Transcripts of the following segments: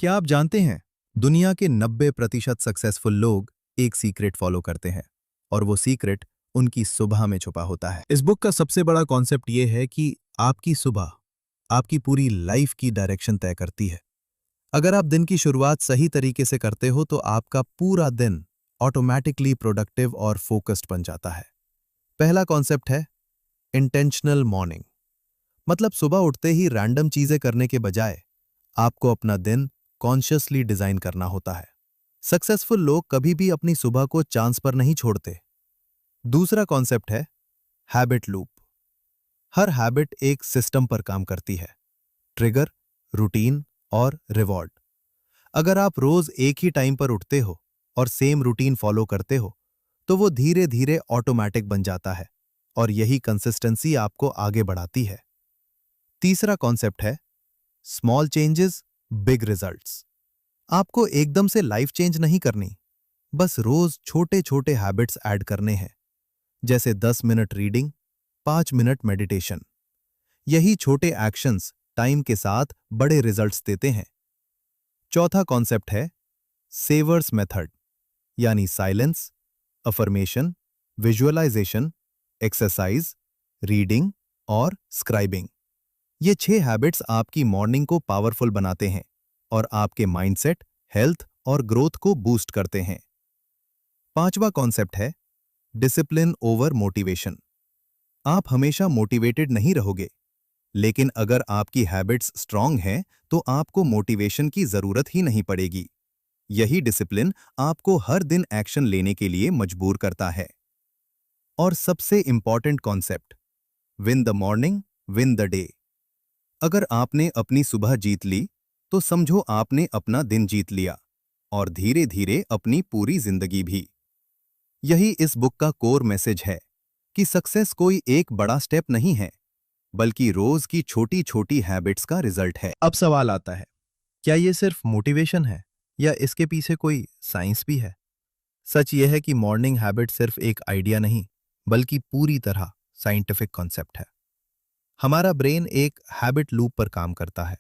क्या आप जानते हैं, दुनिया के 90% सक्सेसफुल लोग एक सीक्रेट फॉलो करते हैं और वो सीक्रेट उनकी सुबह में छुपा होता है। इस बुक का सबसे बड़ा कॉन्सेप्ट ये है कि आपकी सुबह आपकी पूरी लाइफ की डायरेक्शन तय करती है। अगर आप दिन की शुरुआत सही तरीके से करते हो तो आपका पूरा दिन ऑटोमेटिकली प्रोडक्टिव और फोकस्ड बन जाता है। पहला कॉन्सेप्ट है इंटेंशनल मॉर्निंग। मतलब सुबह उठते ही रैंडम चीजें करने के बजाय आपको अपना दिन कॉन्शियसली डिजाइन करना होता है। सक्सेसफुल लोग कभी भी अपनी सुबह को चांस पर नहीं छोड़ते। दूसरा कॉन्सेप्ट है हैबिट लूप। हर हैबिट एक सिस्टम पर काम करती है, ट्रिगर, रूटीन और रिवॉर्ड। अगर आप रोज एक ही टाइम पर उठते हो और सेम रूटीन फॉलो करते हो तो वो धीरे धीरे ऑटोमेटिक बन जाता है और यही कंसिस्टेंसी आपको आगे बढ़ाती है। तीसरा कॉन्सेप्ट है स्मॉल चेंजेस बिग रिजल्ट्स। आपको एकदम से लाइफ चेंज नहीं करनी, बस रोज छोटे छोटे हैबिट्स ऐड करने हैं, जैसे 10 मिनट रीडिंग, 5 मिनट मेडिटेशन। यही छोटे एक्शंस टाइम के साथ बड़े रिजल्ट्स देते हैं। चौथा कॉन्सेप्ट है सेवर्स मेथड, यानी silence, affirmation, visualisation, exercise, reading और स्क्राइबिंग। ये 6 हैबिट्स आपकी मॉर्निंग को पावरफुल बनाते हैं और आपके माइंडसेट, हेल्थ और ग्रोथ को बूस्ट करते हैं। पांचवा कॉन्सेप्ट है डिसिप्लिन ओवर मोटिवेशन। आप हमेशा मोटिवेटेड नहीं रहोगे, लेकिन अगर आपकी हैबिट्स स्ट्रांग हैं तो आपको मोटिवेशन की जरूरत ही नहीं पड़ेगी। यही डिसिप्लिन आपको हर दिन एक्शन लेने के लिए मजबूर करता है। और सबसे important concept, win the morning win the day. अगर आपने अपनी सुबह जीत ली तो समझो आपने अपना दिन जीत लिया और धीरे धीरे अपनी पूरी जिंदगी भी। यही इस बुक का कोर मैसेज है कि सक्सेस कोई एक बड़ा स्टेप नहीं है, बल्कि रोज की छोटी छोटी हैबिट्स का रिजल्ट है। अब सवाल आता है, क्या ये सिर्फ मोटिवेशन है या इसके पीछे कोई साइंस भी है? सच ये है कि मॉर्निंग हैबिट सिर्फ एक आइडिया नहीं, बल्कि पूरी तरह साइंटिफिक कॉन्सेप्ट है। हमारा ब्रेन एक हैबिट लूप पर काम करता है,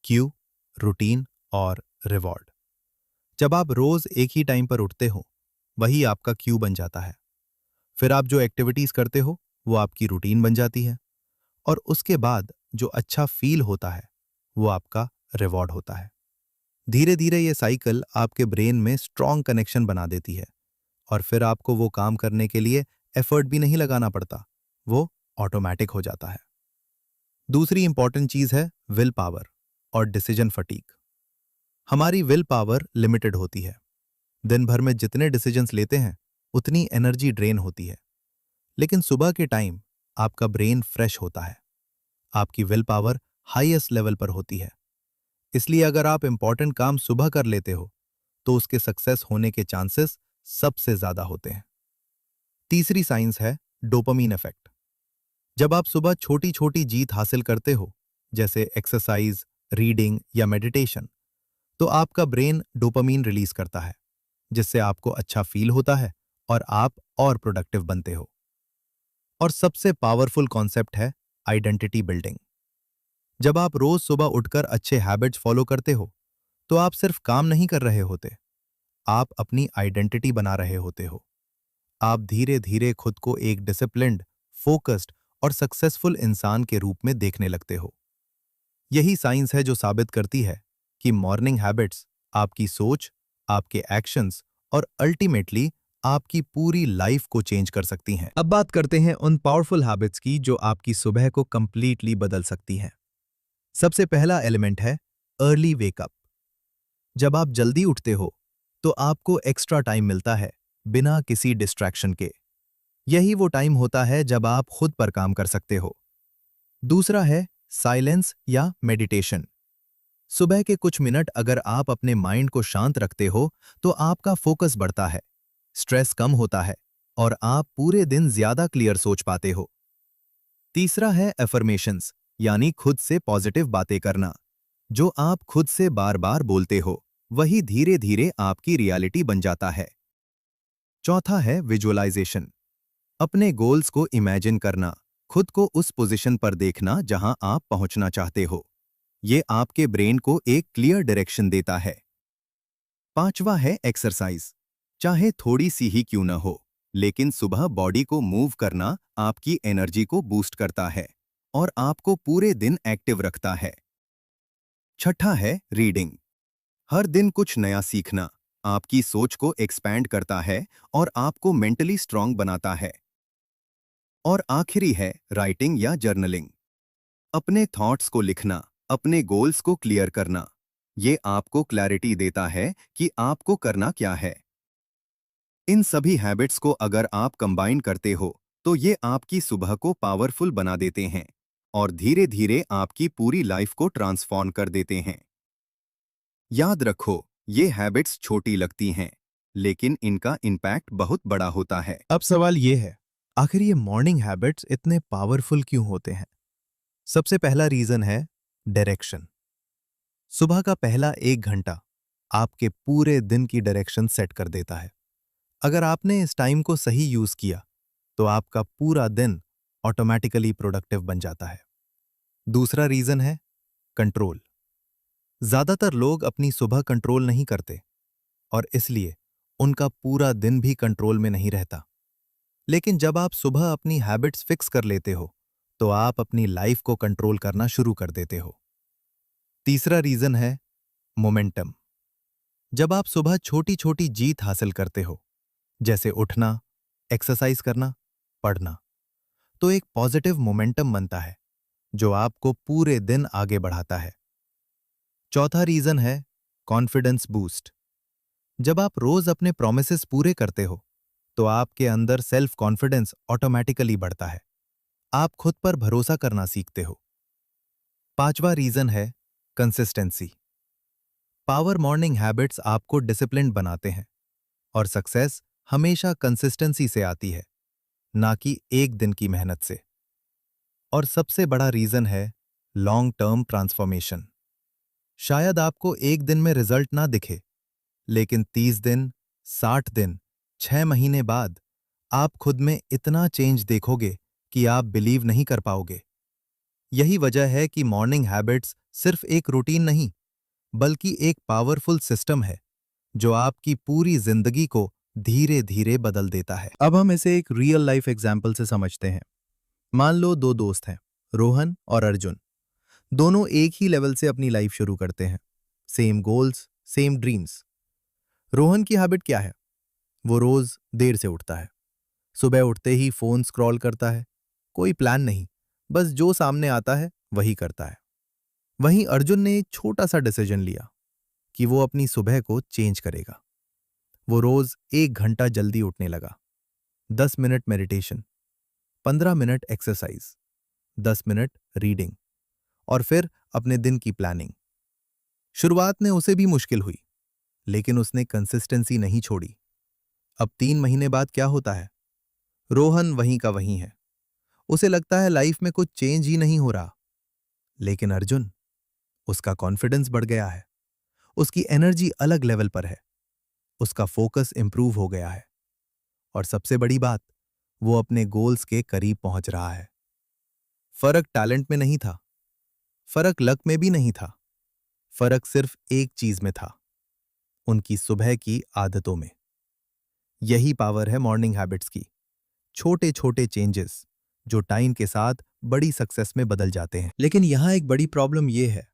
क्यू, रूटीन और रिवॉर्ड। जब आप रोज एक ही टाइम पर उठते हो, वही आपका क्यू बन जाता है। फिर आप जो एक्टिविटीज करते हो वो आपकी रूटीन बन जाती है और उसके बाद जो अच्छा फील होता है वो आपका रिवॉर्ड होता है। धीरे धीरे ये साइकिल आपके ब्रेन में स्ट्रॉन्ग कनेक्शन बना देती है और फिर आपको वो काम करने के लिए एफर्ट भी नहीं लगाना पड़ता, वो ऑटोमेटिक हो जाता है। दूसरी इंपॉर्टेंट चीज है विल पावर और डिसीजन फटीक। हमारी विल पावर लिमिटेड होती है। दिन भर में जितने डिसीजंस लेते हैं उतनी एनर्जी ड्रेन होती है, लेकिन सुबह के टाइम आपका ब्रेन फ्रेश होता है, आपकी विल पावर हाईएस्ट लेवल पर होती है। इसलिए अगर आप इंपॉर्टेंट काम सुबह कर लेते हो तो उसके सक्सेस होने के चांसेस सबसे ज्यादा होते हैं। तीसरी साइंस है डोपामीन इफेक्ट। जब आप सुबह छोटी छोटी जीत हासिल करते हो, जैसे एक्सरसाइज, रीडिंग या मेडिटेशन, तो आपका ब्रेन डोपामीन रिलीज करता है, जिससे आपको अच्छा फील होता है और आप और प्रोडक्टिव बनते हो। और सबसे पावरफुल कॉन्सेप्ट है आइडेंटिटी बिल्डिंग। जब आप रोज सुबह उठकर अच्छे हैबिट्स फॉलो करते हो तो आप सिर्फ काम नहीं कर रहे होते, आप अपनी आइडेंटिटी बना रहे होते हो। आप धीरे धीरे खुद को एक डिसिप्लिन्ड, फोकस्ड और सक्सेसफुल इंसान के रूप में देखने लगते हो। यही साइंस है जो साबित करती है कि मॉर्निंग हैबिट्स आपकी सोच, आपके एक्शंस और अल्टीमेटली आपकी पूरी लाइफ को चेंज कर सकती हैं। अब बात करते हैं उन पावरफुल हैबिट्स की जो आपकी सुबह को कंप्लीटली बदल सकती हैं। सबसे पहला एलिमेंट है अर्ली वेकअप। जब आप जल्दी उठते हो तो आपको एक्स्ट्रा टाइम मिलता है बिना किसी डिस्ट्रैक्शन के। यही वो टाइम होता है जब आप खुद पर काम कर सकते हो। दूसरा है साइलेंस या मेडिटेशन। सुबह के कुछ मिनट अगर आप अपने माइंड को शांत रखते हो तो आपका फोकस बढ़ता है, स्ट्रेस कम होता है और आप पूरे दिन ज्यादा क्लियर सोच पाते हो। तीसरा है एफर्मेशंस, यानी खुद से पॉजिटिव बातें करना। जो आप खुद से बार बार बोलते हो वही धीरे धीरे आपकी रियलिटी बन जाता है। चौथा है विजुअलाइजेशन। अपने गोल्स को इमेजिन करना, खुद को उस पोजीशन पर देखना जहां आप पहुंचना चाहते हो। ये आपके ब्रेन को एक क्लियर डायरेक्शन देता है। पांचवा है एक्सरसाइज। चाहे थोड़ी सी ही क्यों न हो, लेकिन सुबह बॉडी को मूव करना आपकी एनर्जी को बूस्ट करता है और आपको पूरे दिन एक्टिव रखता है। छठा है रीडिंग। हर दिन कुछ नया सीखना आपकी सोच को एक्सपैंड करता है और आपको मेंटली स्ट्रांग बनाता है। और आखिरी है राइटिंग या जर्नलिंग। अपने थॉट्स को लिखना, अपने गोल्स को क्लियर करना, ये आपको क्लैरिटी देता है कि आपको करना क्या है। इन सभी हैबिट्स को अगर आप कंबाइन करते हो तो ये आपकी सुबह को पावरफुल बना देते हैं और धीरे धीरे आपकी पूरी लाइफ को ट्रांसफॉर्म कर देते हैं। याद रखो, ये हैबिट्स छोटी लगती हैं, लेकिन इनका इम्पैक्ट बहुत बड़ा होता है। अब सवाल ये है, आखिर ये मॉर्निंग हैबिट्स इतने पावरफुल क्यों होते हैं? सबसे पहला रीजन है डायरेक्शन। सुबह का पहला 1 घंटा आपके पूरे दिन की डायरेक्शन सेट कर देता है। अगर आपने इस टाइम को सही यूज किया तो आपका पूरा दिन ऑटोमेटिकली प्रोडक्टिव बन जाता है। दूसरा रीजन है कंट्रोल। ज्यादातर लोग अपनी सुबह कंट्रोल नहीं करते और इसलिए उनका पूरा दिन भी कंट्रोल में नहीं रहता। लेकिन जब आप सुबह अपनी हैबिट्स फिक्स कर लेते हो तो आप अपनी लाइफ को कंट्रोल करना शुरू कर देते हो। तीसरा रीजन है मोमेंटम। जब आप सुबह छोटी छोटी जीत हासिल करते हो, जैसे उठना, एक्सरसाइज करना, पढ़ना, तो एक पॉजिटिव मोमेंटम बनता है जो आपको पूरे दिन आगे बढ़ाता है। चौथा रीजन है कॉन्फिडेंस बूस्ट। जब आप रोज अपने प्रोमिसेस पूरे करते हो तो आपके अंदर सेल्फ कॉन्फिडेंस ऑटोमेटिकली बढ़ता है। आप खुद पर भरोसा करना सीखते हो। पांचवा रीजन है कंसिस्टेंसी। पावर मॉर्निंग हैबिट्स आपको डिसिप्लिन्ड बनाते हैं और सक्सेस हमेशा कंसिस्टेंसी से आती है, ना कि एक दिन की मेहनत से। और सबसे बड़ा रीजन है लॉन्ग टर्म ट्रांसफॉर्मेशन। शायद आपको एक दिन में रिजल्ट ना दिखे, लेकिन 30 दिन, 60 दिन, 6 महीने बाद आप खुद में इतना चेंज देखोगे कि आप बिलीव नहीं कर पाओगे। यही वजह है कि मॉर्निंग हैबिट्स सिर्फ एक रूटीन नहीं, बल्कि एक पावरफुल सिस्टम है जो आपकी पूरी जिंदगी को धीरे धीरे बदल देता है। अब हम इसे एक रियल लाइफ एग्जाम्पल से समझते हैं। मान लो दो दोस्त हैं, रोहन और अर्जुन। दोनों एक ही लेवल से अपनी लाइफ शुरू करते हैं। Same goals, same dreams. Rohan की हैबिट क्या है? वो रोज देर से उठता है। सुबह उठते ही फोन स्क्रॉल करता है। कोई प्लान नहीं, बस जो सामने आता है वही करता है। वहीं अर्जुन ने एक छोटा सा डिसीजन लिया कि वो अपनी सुबह को चेंज करेगा। वो रोज 1 घंटा जल्दी उठने लगा। 10 minute meditation, 15 minute exercise, 10 minute reading और फिर अपने दिन की प्लानिंग। शुरुआत में उसे भी मुश्किल हुई, लेकिन उसने कंसिस्टेंसी नहीं छोड़ी। अब 3 महीने बाद क्या होता है? रोहन वहीं का वहीं है। उसे लगता है लाइफ में कुछ चेंज ही नहीं हो रहा। लेकिन अर्जुन, उसका कॉन्फिडेंस बढ़ गया है। उसकी एनर्जी अलग लेवल पर है। उसका फोकस इंप्रूव हो गया है। और सबसे बड़ी बात, वो अपने गोल्स के करीब पहुंच रहा है। फर्क टैलेंट में नहीं था, फर्क लक में भी नहीं था। फर्क सिर्फ एक चीज में था, उनकी सुबह की आदतों में। यही पावर है मॉर्निंग हैबिट्स की। छोटे छोटे चेंजेस जो टाइम के साथ बड़ी सक्सेस में बदल जाते हैं। लेकिन यहां एक बड़ी प्रॉब्लम यह है,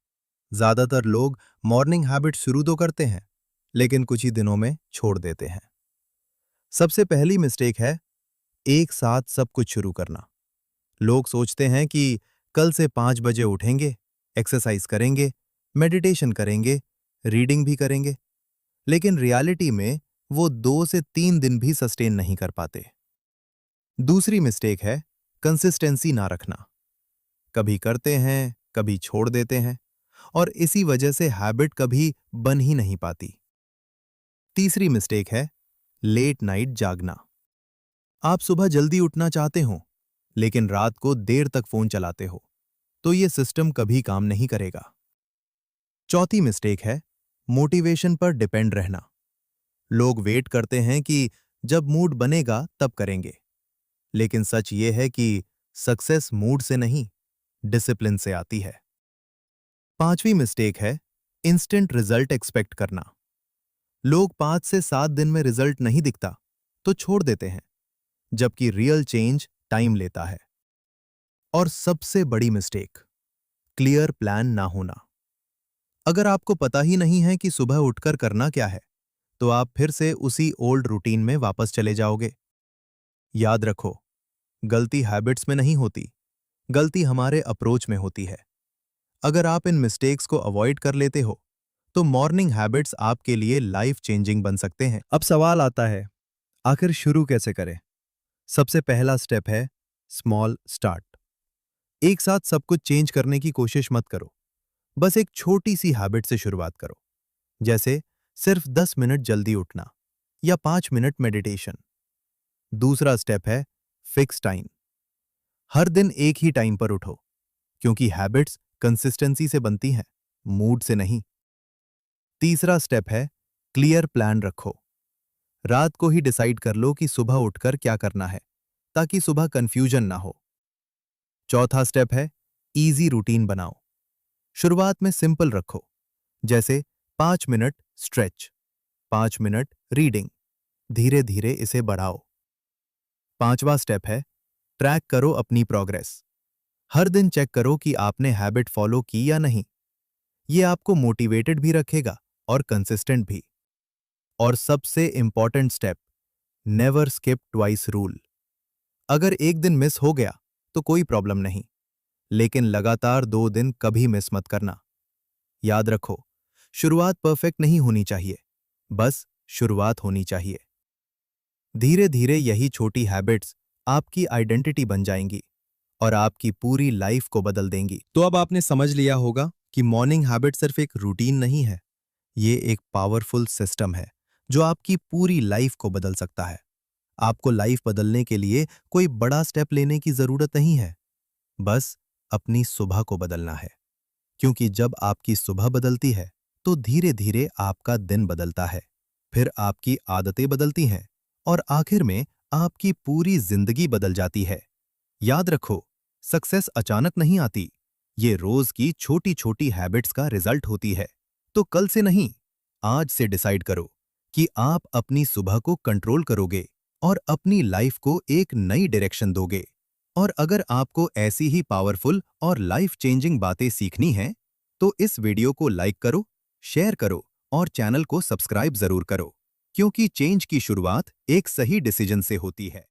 ज्यादातर लोग मॉर्निंग हैबिट शुरू तो करते हैं, लेकिन कुछ ही दिनों में छोड़ देते हैं। सबसे पहली मिस्टेक है एक साथ सब कुछ शुरू करना। लोग सोचते हैं कि कल से 5 बजे उठेंगे, एक्सरसाइज करेंगे, मेडिटेशन करेंगे, रीडिंग भी करेंगे, लेकिन रियलिटी में वो 2 से 3 दिन भी सस्टेन नहीं कर पाते। दूसरी मिस्टेक है कंसिस्टेंसी ना रखना। कभी करते हैं, कभी छोड़ देते हैं और इसी वजह से हैबिट कभी बन ही नहीं पाती। तीसरी मिस्टेक है लेट नाइट जागना। आप सुबह जल्दी उठना चाहते हो, लेकिन रात को देर तक फोन चलाते हो, तो ये सिस्टम कभी काम नहीं करेगा। चौथी मिस्टेक है मोटिवेशन पर डिपेंड रहना। लोग वेट करते हैं कि जब मूड बनेगा तब करेंगे, लेकिन सच ये है कि सक्सेस मूड से नहीं, डिसिप्लिन से आती है। 5वीं मिस्टेक है इंस्टेंट रिजल्ट एक्सपेक्ट करना। लोग 5 से 7 दिन में रिजल्ट नहीं दिखता तो छोड़ देते हैं, जबकि रियल चेंज टाइम लेता है। और सबसे बड़ी मिस्टेक, क्लियर प्लान ना होना। अगर आपको पता ही नहीं है कि सुबह उठकर करना क्या है, तो आप फिर से उसी ओल्ड रूटीन में वापस चले जाओगे। याद रखो, गलती हैबिट्स में नहीं होती, गलती हमारे अप्रोच में होती है। अगर आप इन मिस्टेक्स को अवॉइड कर लेते हो, तो मॉर्निंग हैबिट्स आपके लिए लाइफ चेंजिंग बन सकते हैं। अब सवाल आता है, आखिर शुरू कैसे करें? सबसे पहला स्टेप है स्मॉल स्टार्ट। एक साथ सब कुछ चेंज करने की कोशिश मत करो, बस एक छोटी सी हैबिट से शुरुआत करो, जैसे सिर्फ 10 मिनट जल्दी उठना या 5 मिनट मेडिटेशन। दूसरा स्टेप है फिक्स टाइम। हर दिन एक ही टाइम पर उठो, क्योंकि हैबिट्स कंसिस्टेंसी से बनती हैं, मूड से नहीं। तीसरा स्टेप है क्लियर प्लान रखो। रात को ही डिसाइड कर लो कि सुबह उठकर क्या करना है, ताकि सुबह कंफ्यूजन ना हो। चौथा स्टेप है इजी रूटीन बनाओ। शुरुआत में सिंपल रखो, जैसे 5 मिनट स्ट्रेच, 5 मिनट रीडिंग। धीरे धीरे इसे बढ़ाओ। पांचवा स्टेप है ट्रैक करो अपनी प्रोग्रेस। हर दिन चेक करो कि आपने हैबिट फॉलो की या नहीं। ये आपको मोटिवेटेड भी रखेगा और कंसिस्टेंट भी। और सबसे important step, never skip twice rule. अगर एक दिन मिस हो गया तो कोई प्रॉब्लम नहीं, लेकिन लगातार 2 दिन कभी मिस मत करना। याद रखो, शुरुआत परफेक्ट नहीं होनी चाहिए, बस शुरुआत होनी चाहिए। धीरे धीरे यही छोटी हैबिट्स आपकी आइडेंटिटी बन जाएंगी और आपकी पूरी लाइफ को बदल देंगी। तो अब आपने समझ लिया होगा कि मॉर्निंग हैबिट सिर्फ एक रूटीन नहीं है, ये एक पावरफुल सिस्टम है जो आपकी पूरी लाइफ को बदल सकता है। आपको लाइफ बदलने के लिए कोई बड़ा स्टेप लेने की जरूरत नहीं है, बस अपनी सुबह को बदलना है। क्योंकि जब आपकी सुबह बदलती है तो धीरे धीरे आपका दिन बदलता है, फिर आपकी आदतें बदलती हैं और आखिर में आपकी पूरी जिंदगी बदल जाती है। याद रखो, सक्सेस अचानक नहीं आती, ये रोज की छोटी छोटी हैबिट्स का रिजल्ट होती है। तो कल से नहीं, आज से डिसाइड करो कि आप अपनी सुबह को कंट्रोल करोगे और अपनी लाइफ को एक नई डायरेक्शन दोगे। और अगर आपको ऐसी ही पावरफुल और लाइफ चेंजिंग बातें सीखनी हैं, तो इस वीडियो को लाइक करो, शेयर करो और चैनल को सब्सक्राइब जरूर करो, क्योंकि चेंज की शुरुआत एक सही डिसीजन से होती है।